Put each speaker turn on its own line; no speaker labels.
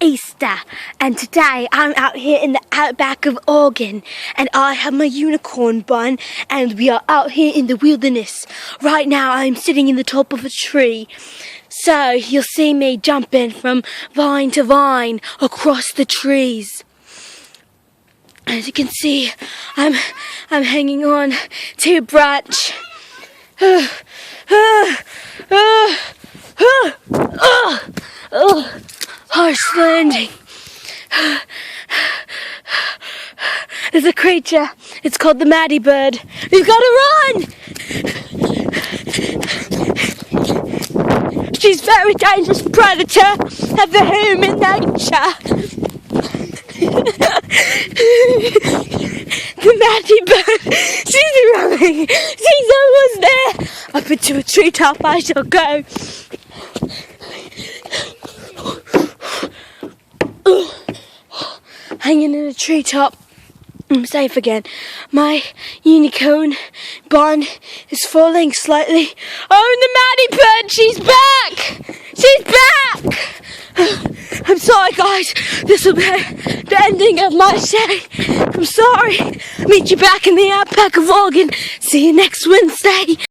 Easter, and today I'm out here in the outback of Oregon, and I have my unicorn bun, and we are out here in the wilderness. Right now I'm sitting in the top of a tree, so you'll see me jumping from vine to vine across the trees. As you can see, I'm hanging on to a branch. Harsh landing. There's a creature. It's called the Madi bird. We've got to run! She's a very dangerous predator of the human nature. The Madi bird. She's running. She's almost there. Up into a treetop I shall go. Hanging in a treetop, I'm safe again. My unicorn bun is falling slightly. Oh, the Madi bird, she's back! She's back! I'm sorry, guys. This will be the ending of my stay. I'm sorry. Meet you back in the outback of Oregon. See you next Wednesday.